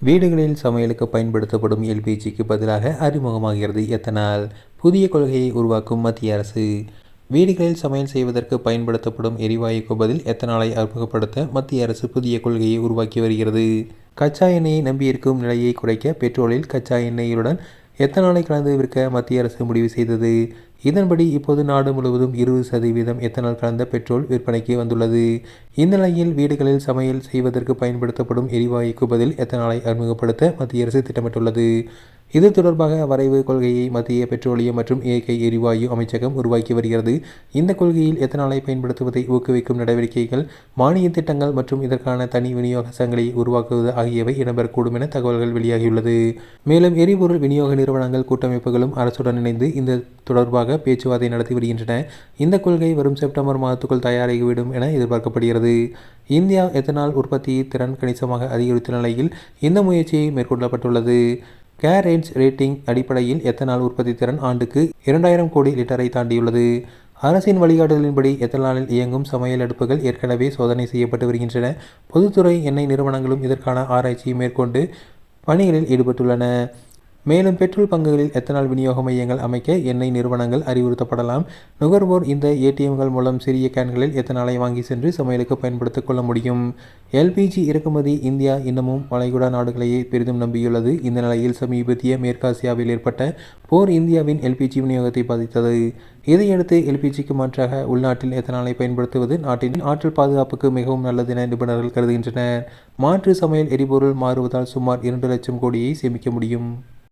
வீடுகளில் சமையலுக்கு பயன்படுத்தப்படும் எல்பிஜிக்கு பதிலாக அறிமுகமாகிறது எத்தனால். புதிய கொள்கையை உருவாக்கும் மத்திய அரசு. வீடுகளில் சமையல் செய்வதற்கு பயன்படுத்தப்படும் எரிவாயுக்கு பதில் எத்தனாலை அறிமுகப்படுத்த மத்திய அரசு புதிய கொள்கையை உருவாக்கி வருகிறது. கச்சா எண்ணெயை நம்பியிருக்கும் நிலையை குறைக்க பெட்ரோலில் கச்சா எண்ணெயுடன் எத்தனாலை கலந்து விற்க மத்திய அரசு முடிவு செய்தது. இதன்படி இப்போது நாடு முழுவதும் 20% எத்தனால் கலந்த பெட்ரோல் விற்பனைக்கு வந்துள்ளது. இந்நிலையில் வீடுகளில் சமையல் செய்வதற்கு பயன்படுத்தப்படும் எரிவாயுக்கு பதில் எத்தனாலை அறிமுகப்படுத்த மத்திய அரசு திட்டமிட்டுள்ளது. இது தொடர்பாக வரைவு கொள்கையை மத்திய பெட்ரோலியம் மற்றும் இயற்கை எரிவாயு அமைச்சகம் உருவாக்கி வருகிறது. இந்த கொள்கையில் எத்தனாலை பயன்படுத்துவதை ஊக்குவிக்கும் நடவடிக்கைகள், மானிய திட்டங்கள் மற்றும் இதற்கான தனி விநியோக சங்கிலி உருவாக்குவது ஆகியவை இடம்பெறக்கூடும் என தகவல்கள் வெளியாகியுள்ளது. மேலும் எரிபொருள் விநியோக நிறுவனங்கள் கூட்டமைப்புகளும் அரசுடன் இணைந்து இந்த தொடர்பாக பேச்சுவார்த்தை நடத்தி வருகின்றன. இந்த கொள்கை வரும் செப்டம்பர் மாதத்துக்குள் தயாராகிவிடும் என எதிர்பார்க்கப்படுகிறது. இந்தியா எத்தனால் உற்பத்தி திறன் கணிசமாக அதிகரித்துள்ள நிலையில் இந்த முயற்சி மேற்கொள்ளப்பட்டுள்ளது. கேரேஜ் ரேட்டிங் அடிப்படையில் எத்தனால் உற்பத்தி திறன் ஆண்டுக்கு 2000 கோடி லிட்டரை தாண்டியுள்ளது. அரசின் வழிகாட்டுதலின்படி எத்தனாலில் இயங்கும் சமையல் அடுப்புகள் ஏற்கனவே சோதனை செய்யப்பட்டு வருகின்றன. பொதுத்துறை எண்ணெய் நிறுவனங்களும் இதற்கான ஆராய்ச்சியை மேற்கொண்டு பணிகளில் ஈடுபட்டுள்ளன. மேலும் பெட்ரோல் பங்குகளில் எத்தனால் விநியோக மையங்கள் அமைக்க எண்ணெய் நிறுவனங்கள் அறிவுறுத்தப்படலாம். நுகர்வோர் இந்த ஏடிஎம்கள் மூலம் சிறிய கேன்களில் எத்தனாலை வாங்கி சென்று சமையலுக்கு பயன்படுத்திக் கொள்ள முடியும். எல்பிஜி இறக்குமதி இந்தியா இன்னமும் வளைகுடா நாடுகளையே பெரிதும் நம்பியுள்ளது. இந்த நிலையில் சமீபத்திய மேற்காசியாவில் ஏற்பட்ட போர் இந்தியாவின் எல்பிஜி விநியோகத்தை பாதித்தது. இதையடுத்து எல்பிஜிக்கு மாற்றாக உள்நாட்டில் எத்தனாலை பயன்படுத்துவது நாட்டின் ஆற்றல் பாதுகாப்புக்கு மிகவும் நல்லது என நிபுணர்கள் கருதுகின்றனர். மாற்று சமையல் எரிபொருள் மாறுவதால் சுமார் 2 லட்சம் கோடியை சேமிக்க முடியும்.